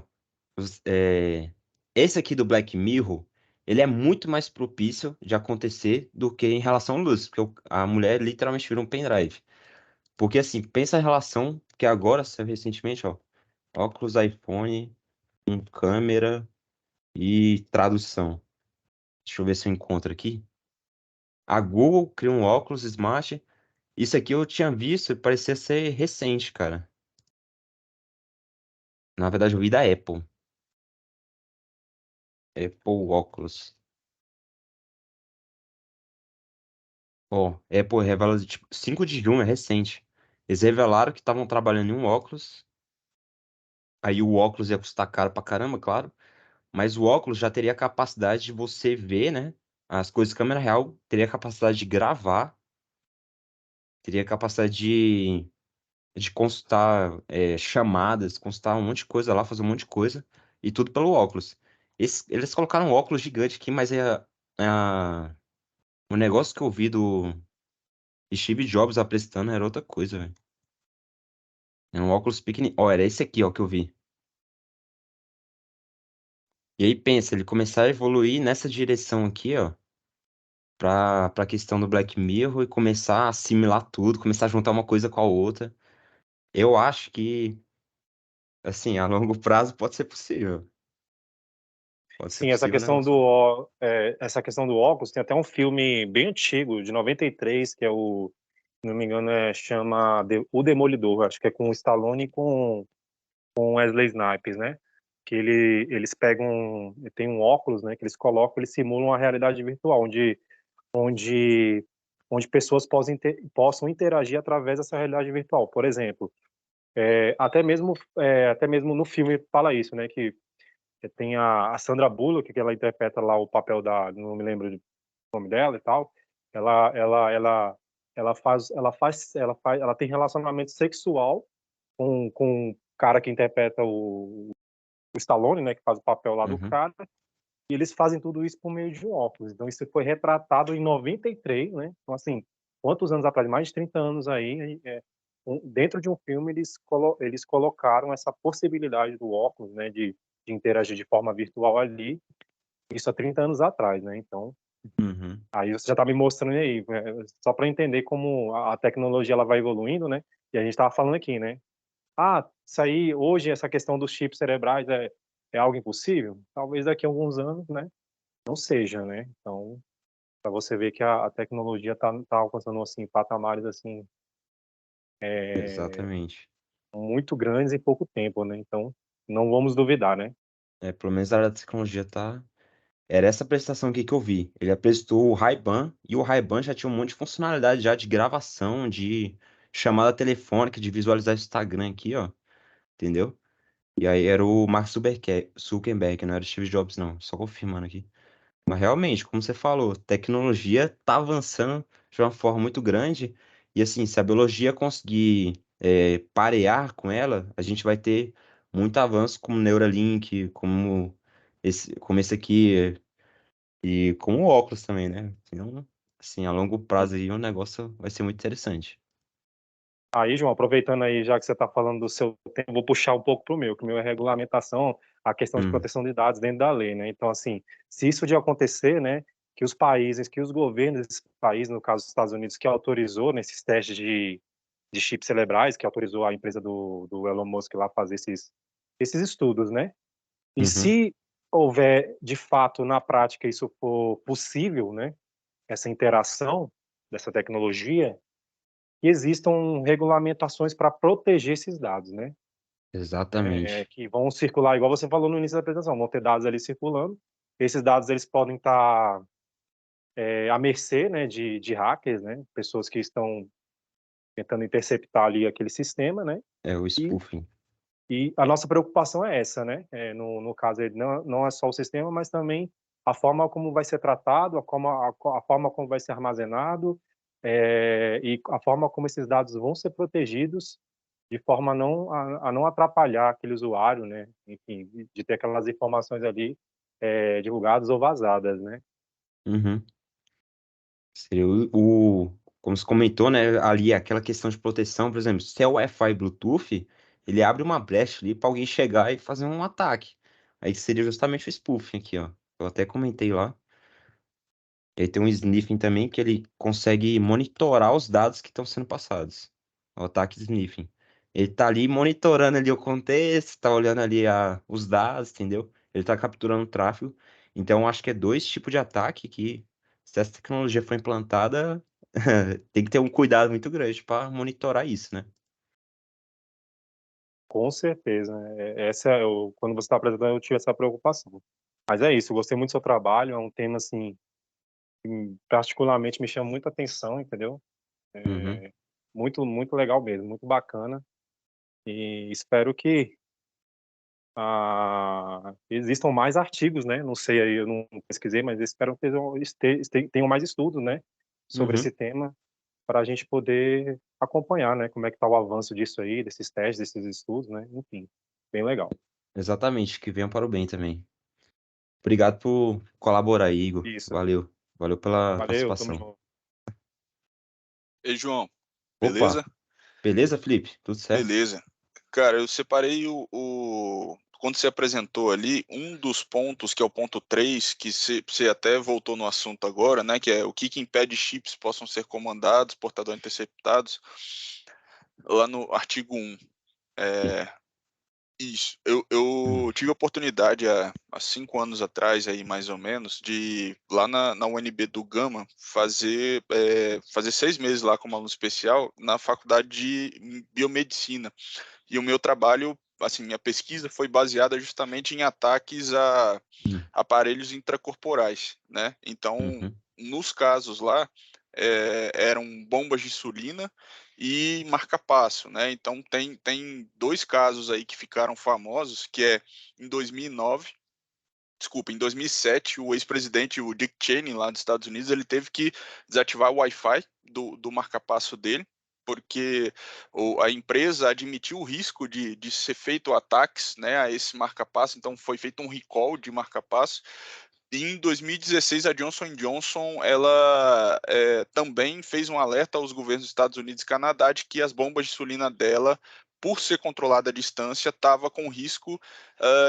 é, esse aqui do Black Mirror, ele é muito mais propício de acontecer do que em relação ao Luz, porque a mulher literalmente virou um pendrive. Porque assim, pensa a relação que agora saiu recentemente, ó, óculos iPhone, com câmera e tradução. Deixa eu ver se eu encontro aqui. A Google criou um óculos Smart. Isso aqui eu tinha visto e parecia ser recente, cara. Na verdade, eu vi da Apple. Apple óculos. Ó, Apple revela, tipo, 5 de junho, é recente. Eles revelaram que estavam trabalhando em um óculos. Aí o óculos ia custar caro pra caramba, claro. Mas o óculos já teria a capacidade de você ver, né? As coisas de câmera real. Teria a capacidade de gravar. Teria a capacidade de consultar chamadas, consultar um monte de coisa lá, fazer um monte de coisa. E tudo pelo óculos. Eles colocaram um óculos gigante aqui, mas o negócio que eu vi do Steve Jobs apresentando era outra coisa, velho. É um óculos pequenininho. Ó, era esse aqui, ó, que eu vi. E aí pensa, ele começar a evoluir nessa direção aqui, ó, pra questão do Black Mirror e começar a assimilar tudo, começar a juntar uma coisa com a outra. Eu acho que, assim, a longo prazo pode ser possível. Pode ser Sim, essa possível um questão negócio. essa questão do óculos, tem até um filme bem antigo, de 93, que é se não me engano, chama O Demolidor, acho que é com o Stallone e com Wesley Snipes, né? Que eles pegam, tem um óculos, né, que eles colocam, eles simulam a realidade virtual, onde, onde pessoas possam interagir através dessa realidade virtual. Por exemplo, até mesmo no filme fala isso, né, que tem a Sandra Bullock, que ela interpreta lá o papel não me lembro do nome dela e tal. Ela, ela, ela, ela tem relacionamento sexual com o cara que interpreta o Stallone, né, que faz o papel lá do Uhum. cara. E eles fazem tudo isso por meio de um óculos. Então isso foi retratado em 93, né? Então assim, quantos anos atrás? Mais de 30 anos aí, dentro de um filme eles colocaram essa possibilidade do óculos, né, de interagir de forma virtual ali, isso há 30 anos atrás, né? Então, Uhum. aí você já está me mostrando aí, só para entender como a tecnologia ela vai evoluindo, né? E a gente estava falando aqui, né? Ah, isso aí, hoje, essa questão dos chips cerebrais é algo impossível? Talvez daqui a alguns anos, né? Não seja, né? Então, para você ver que a tecnologia tá alcançando, assim, patamares, assim, Exatamente. muito grandes em pouco tempo, né? Então, não vamos duvidar, né? É, pelo menos a área da tecnologia tá. Era essa prestação aqui que eu vi. Ele apresentou o Ray-Ban e o Ray-Ban já tinha um monte de funcionalidade já de gravação, de chamada telefônica, de visualizar o Instagram aqui, ó. Entendeu? E aí era o Mark Zuckerberg, não era o Steve Jobs, não. Só confirmando aqui. Mas realmente, como você falou, tecnologia tá avançando de uma forma muito grande. E assim, se a biologia conseguir parear com ela, a gente vai ter muito avanço como Neuralink, como esse aqui, e com o óculos também, né? Então, assim, a longo prazo aí o negócio vai ser muito interessante. Aí, João, aproveitando aí, já que você está falando do seu tempo, vou puxar um pouco para o meu, que o meu é regulamentação, a questão de Hum, proteção de dados dentro da lei, né? Então, assim, se isso de acontecer, né, que os governos desses países, no caso dos Estados Unidos, que autorizou nesses testes de chips cerebrais, que autorizou a empresa do Elon Musk lá fazer esses estudos, né? E uhum, se houver, de fato, na prática, isso for possível, né, essa interação dessa tecnologia, que existam regulamentações para proteger esses dados, né? exatamente. Que vão circular, igual você falou no início da apresentação, vão ter dados ali circulando. Esses dados eles podem estar à mercê, né, de hackers, né? Pessoas que estão tentando interceptar ali aquele sistema, né? É o E, spoofing. e a nossa preocupação é essa, né? No caso, não é só o sistema, mas também a forma como vai ser tratado, a forma como vai ser armazenado, e a forma como esses dados vão ser protegidos de forma a não atrapalhar aquele usuário, né? Enfim, de ter aquelas informações ali divulgadas ou vazadas, né? Uhum. Seria como você comentou, né, ali aquela questão de proteção, por exemplo, se é o Wi-Fi Bluetooth, ele abre uma brecha ali para alguém chegar e fazer um ataque. Aí seria justamente o spoofing aqui, ó. Eu até comentei lá. E aí tem um sniffing também que ele consegue monitorar os dados que estão sendo passados. O ataque sniffing. Ele tá ali monitorando ali o contexto, tá olhando ali os dados, entendeu? Ele tá capturando o tráfego. Então, eu acho que é dois tipos de ataque que, se essa tecnologia for implantada, tem que ter um cuidado muito grande para monitorar isso, né? Com certeza, né? Quando você está apresentando, eu tive essa preocupação. Mas é isso, eu gostei muito do seu trabalho, é um tema, assim, que particularmente me chama muita atenção, entendeu? Uhum. Muito, muito legal mesmo, muito bacana. E espero que existam mais artigos, né? Não sei aí, eu não pesquisei, mas espero que tenham mais estudos, né? Sobre esse Uhum. tema, para a gente poder acompanhar, né? Como é que está o avanço disso aí, desses testes, desses estudos, né? Enfim, bem legal. Exatamente, que venha para o bem também. Obrigado por colaborar aí, Igor. Isso. Valeu. Valeu pela Valeu, tamo participação. junto. Ei, João, Opa, beleza? beleza, Felipe? Tudo certo? Beleza. Cara, eu separei quando você apresentou ali, um dos pontos, que é o ponto 3, que você até voltou no assunto agora, né, que é o que impede chips possam ser comandados, portadores interceptados, lá no artigo 1. Sim. Isso. Eu Hum, tive a oportunidade há 5 anos atrás, aí, mais ou menos, de lá na UNB do Gama fazer 6 meses lá como aluno especial na faculdade de biomedicina. E o meu trabalho, assim, minha pesquisa foi baseada justamente em ataques a hum, aparelhos intracorporais, né? Então, uhum, nos casos lá, eram bombas de insulina e marca-passo, né? Então, tem dois casos aí que ficaram famosos, que é em 2009, desculpa, em 2007, o ex-presidente, o Dick Cheney, lá dos Estados Unidos, ele teve que desativar o Wi-Fi do marca-passo dele, porque a empresa admitiu o risco de ser feito ataques, né, a esse marca-passo, então foi feito um recall de marca-passo. E em 2016, a Johnson Johnson ela também fez um alerta aos governos dos Estados Unidos e Canadá de que as bombas de insulina dela, por ser controlada à distância, estava com risco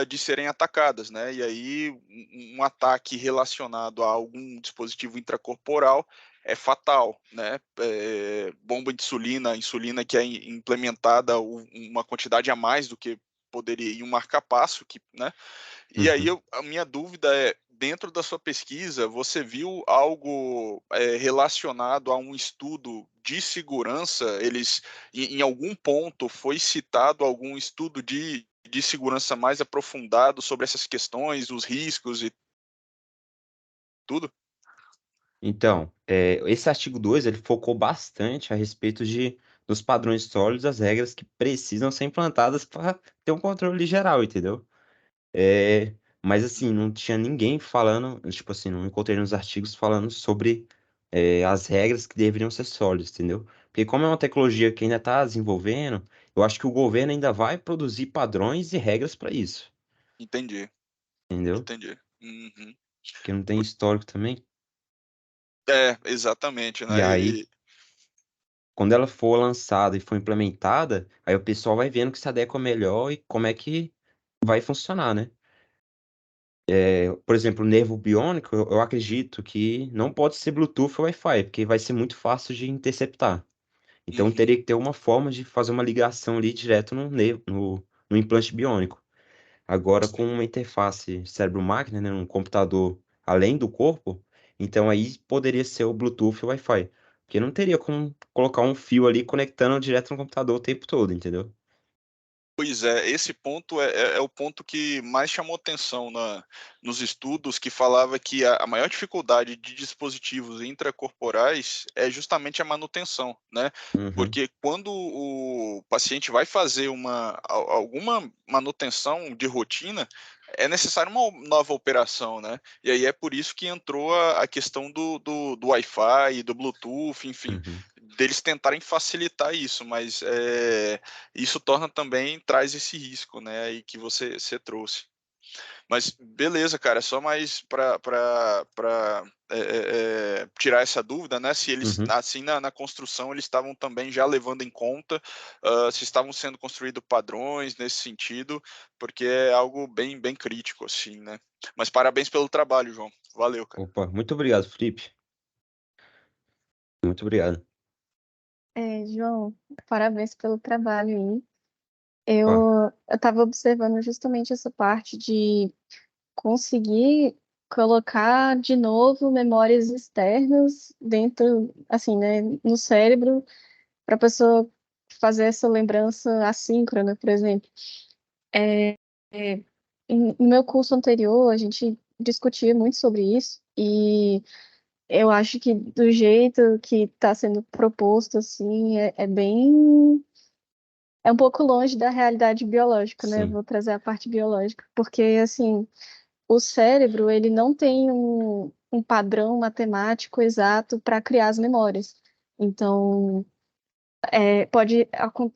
de serem atacadas, né? E aí um ataque relacionado a algum dispositivo intracorporal é fatal, né? Bomba de insulina, insulina que é implementada uma quantidade a mais do que poderia em um marca-passo, que, né? E aí uhum. a minha dúvida é, dentro da sua pesquisa, você viu algo relacionado a um estudo de segurança? Em algum ponto, foi citado algum estudo de segurança mais aprofundado sobre essas questões, os riscos e tudo? Então, esse artigo 2 ele focou bastante a respeito dos padrões sólidos, das regras que precisam ser implantadas para ter um controle geral, entendeu? Mas assim, não tinha ninguém falando, tipo assim, não encontrei nos artigos falando sobre as regras que deveriam ser sólidas, entendeu? Porque como é uma tecnologia que ainda está desenvolvendo, eu acho que o governo ainda vai produzir padrões e regras para isso, Entendi, entendeu? entendi. Uhum. Porque não tem histórico também. Exatamente, E né? aí, quando ela for lançada e for implementada, aí o pessoal vai vendo que se adequa melhor e como é que vai funcionar, né? Por exemplo, o nervo biônico, eu acredito que não pode ser Bluetooth ou Wi-Fi, porque vai ser muito fácil de interceptar. Então Uhum. teria que ter uma forma de fazer uma ligação ali direto no implante biônico. Agora, com uma interface cérebro-máquina, né, um computador além do corpo, então aí poderia ser o Bluetooth e o Wi-Fi. Porque não teria como colocar um fio ali conectando direto no computador o tempo todo, entendeu? Pois é, esse ponto é o ponto que mais chamou atenção nos estudos, que falava que a maior dificuldade de dispositivos intracorporais é justamente a manutenção, né? Uhum, Porque quando o paciente vai fazer alguma manutenção de rotina, é necessário uma nova operação, né? E aí é por isso que entrou a questão do Wi-Fi, do Bluetooth, enfim, uhum. deles tentarem facilitar isso, mas isso torna também, traz esse risco, né, aí que você trouxe. Mas beleza, cara, só mais para tirar essa dúvida, né, se eles, Uhum. assim, na construção, eles estavam também já levando em conta se estavam sendo construídos padrões nesse sentido, porque é algo bem, bem crítico, assim, né. Mas parabéns pelo trabalho, João. Valeu, cara. Opa, muito obrigado, Felipe. Muito obrigado. João, parabéns pelo trabalho aí. Opa, Eu estava observando justamente essa parte de conseguir colocar de novo memórias externas dentro, assim, né, no cérebro, para a pessoa fazer essa lembrança assíncrona, por exemplo. É, no meu curso anterior, a gente discutia muito sobre isso, e eu acho que do jeito que está sendo proposto, assim, é bem. É um pouco longe da realidade biológica, né? sim. Vou trazer a parte biológica, porque, assim, o cérebro, ele não tem um padrão matemático exato para criar as memórias. Então,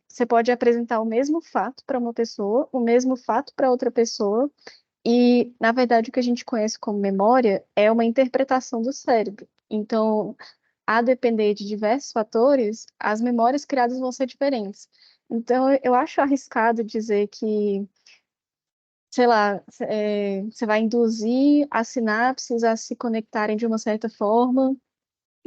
você pode apresentar o mesmo fato para uma pessoa, o mesmo fato para outra pessoa, e, na verdade, o que a gente conhece como memória é uma interpretação do cérebro. Então, a depender de diversos fatores, as memórias criadas vão ser diferentes. Então, eu acho arriscado dizer que, sei lá, você vai induzir as sinapses a se conectarem de uma certa forma,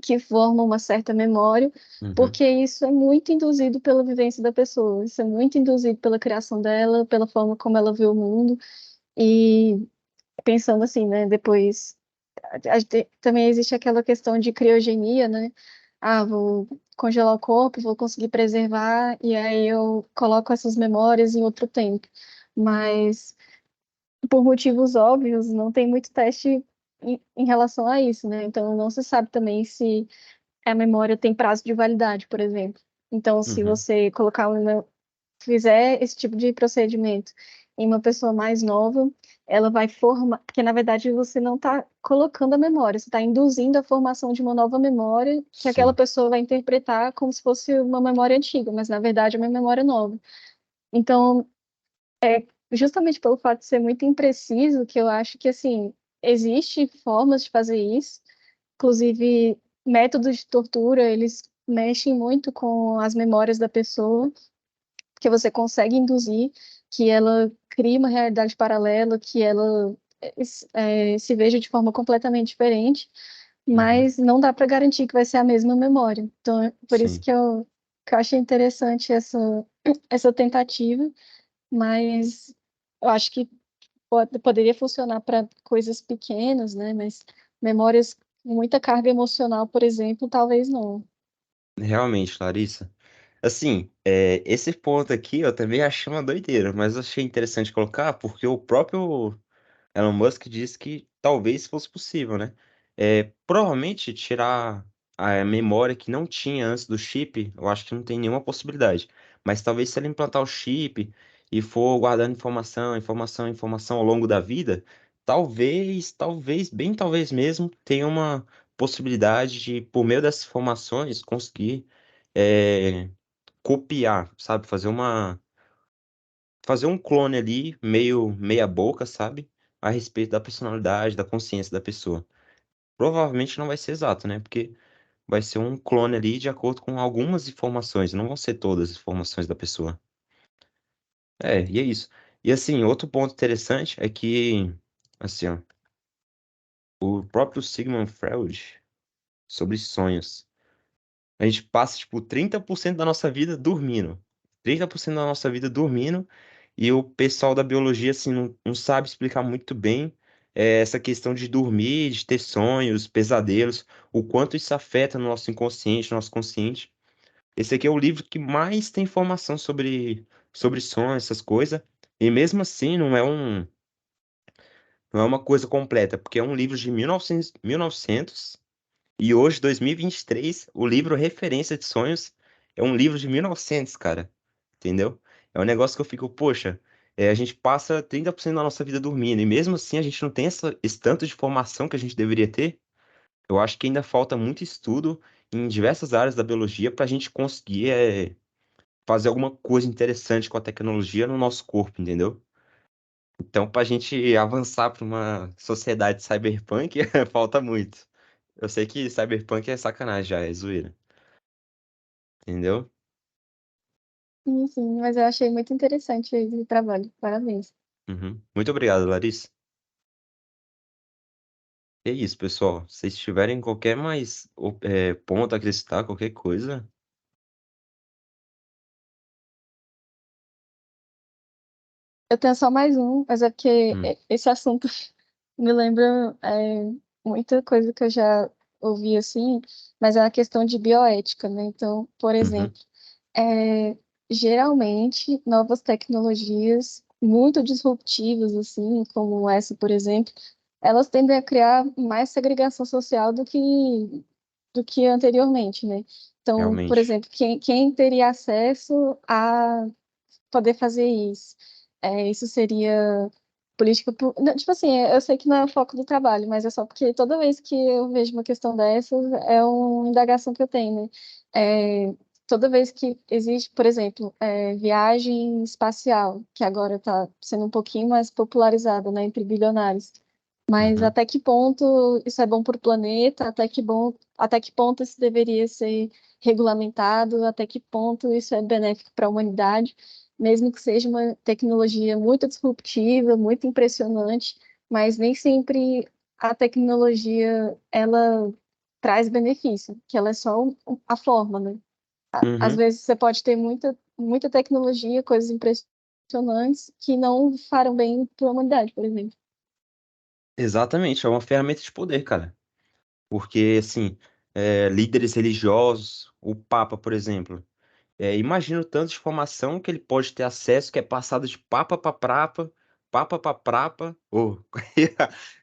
que formam uma certa memória, Uhum, porque isso é muito induzido pela vivência da pessoa, isso é muito induzido pela criação dela, pela forma como ela vê o mundo, e pensando assim, né, depois também existe aquela questão de criogenia, né? Ah, vou congelar o corpo, vou conseguir preservar, e aí eu coloco essas memórias em outro tempo. Mas, por motivos óbvios, não tem muito teste em relação a isso, né? Então, não se sabe também se a memória tem prazo de validade, por exemplo. Então, se uhum, você colocar fizer esse tipo de procedimento em uma pessoa mais nova, ela vai formar, porque na verdade você não está colocando a memória, você está induzindo a formação de uma nova memória que aquela sim. pessoa vai interpretar como se fosse uma memória antiga, mas na verdade é uma memória nova. Então, justamente pelo fato de ser muito impreciso, que eu acho que assim, existe formas de fazer isso, inclusive métodos de tortura, eles mexem muito com as memórias da pessoa, porque você consegue induzir que ela crie uma realidade paralela, que ela se veja de forma completamente diferente, Uhum, mas não dá para garantir que vai ser a mesma memória. Então, é por isso sim. que eu achei interessante essa tentativa, mas eu acho que poderia funcionar para coisas pequenas, né? Mas memórias com muita carga emocional, por exemplo, talvez não. Realmente, Larissa. Assim, esse ponto aqui eu também achei uma doideira, mas eu achei interessante colocar porque o próprio Elon Musk disse que talvez fosse possível, né? Provavelmente tirar a memória que não tinha antes do chip, eu acho que não tem nenhuma possibilidade. Mas talvez se ele implantar o chip e for guardando informação, informação, informação ao longo da vida, talvez, bem talvez mesmo, tenha uma possibilidade de, por meio dessas informações, conseguir é, copiar, sabe? Fazer um clone ali, meio meia boca, sabe? A respeito da personalidade, da consciência da pessoa. Provavelmente não vai ser exato, né? Porque vai ser um clone ali de acordo com algumas informações, não vão ser todas as informações da pessoa. E é isso. E assim, outro ponto interessante é que, assim, ó, o próprio Sigmund Freud, sobre sonhos. A gente passa, tipo, 30% da nossa vida dormindo. 30% da nossa vida dormindo. E o pessoal da biologia, assim, não sabe explicar muito bem essa questão de dormir, de ter sonhos, pesadelos, o quanto isso afeta no nosso inconsciente, no nosso consciente. Esse aqui é o livro que mais tem informação sobre sonhos, essas coisas. E mesmo assim, não é uma coisa completa, porque é um livro de 1900 e hoje, 2023, o livro Referência de Sonhos é um livro de 1900, cara. Entendeu? É um negócio que eu fico, poxa, a gente passa 30% da nossa vida dormindo, e mesmo assim a gente não tem esse tanto de informação que a gente deveria ter. Eu acho que ainda falta muito estudo em diversas áreas da biologia para a gente conseguir fazer alguma coisa interessante com a tecnologia no nosso corpo, entendeu? Então, para a gente avançar para uma sociedade cyberpunk, falta muito. Eu sei que cyberpunk é sacanagem já, é zoeira. Entendeu? Sim, sim, mas eu achei muito interessante esse trabalho. Parabéns. Uhum. Muito obrigado, Larissa. É isso, pessoal. Se vocês tiverem qualquer mais ponto a acrescentar, qualquer coisa. Eu tenho só mais um, mas é porque Hum, esse assunto me lembra muita coisa que eu já ouvi assim, mas é uma questão de bioética, né? Então, por uhum, exemplo, é, geralmente novas tecnologias muito disruptivas, assim, como essa, por exemplo, elas tendem a criar mais segregação social do que anteriormente, né? Então, por realmente. exemplo, quem teria acesso a poder fazer isso? Isso seria política. Não, tipo assim, eu sei que não é o foco do trabalho, mas é só porque toda vez que eu vejo uma questão dessas, é uma indagação que eu tenho, né? Toda vez que existe, por exemplo, viagem espacial, que agora está sendo um pouquinho mais popularizada, né, entre bilionários. Mas Uhum. até que ponto isso é bom para o planeta? Até que ponto isso deveria ser regulamentado? Até que ponto isso é benéfico para a humanidade? Mesmo que seja uma tecnologia muito disruptiva, muito impressionante, mas nem sempre a tecnologia ela traz benefício, que ela é só a forma, né? Às Uhum. vezes você pode ter muita tecnologia, coisas impressionantes que não farão bem para a humanidade, por exemplo. Exatamente, é uma ferramenta de poder, cara. Porque, assim, líderes religiosos, o Papa, por exemplo, imagina o tanto de informação que ele pode ter acesso, que é passado de papa para prapa. Oh,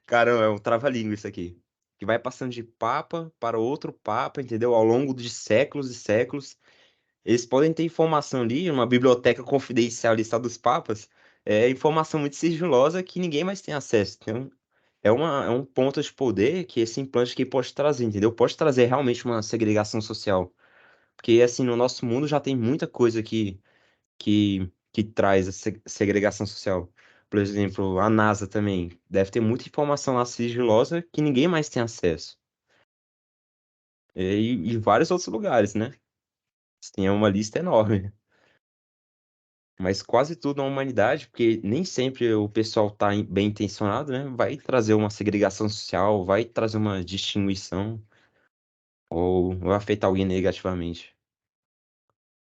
caramba, é um trava-língua isso aqui. Que vai passando de papa para outro papa, entendeu? Ao longo de séculos e séculos. Eles podem ter informação ali, uma biblioteca confidencial lista dos papas, informação muito sigilosa que ninguém mais tem acesso. Então, é um ponto de poder que esse implante aqui pode trazer, entendeu? Pode trazer realmente uma segregação social. Porque, assim, no nosso mundo já tem muita coisa que traz a segregação social. Por exemplo, a NASA também deve ter muita informação lá sigilosa que ninguém mais tem acesso. E vários outros lugares, né? Tem uma lista enorme. Mas quase tudo na humanidade, porque nem sempre o pessoal tá bem intencionado, né? Vai trazer uma segregação social, vai trazer uma distinção ou vai afetar alguém negativamente.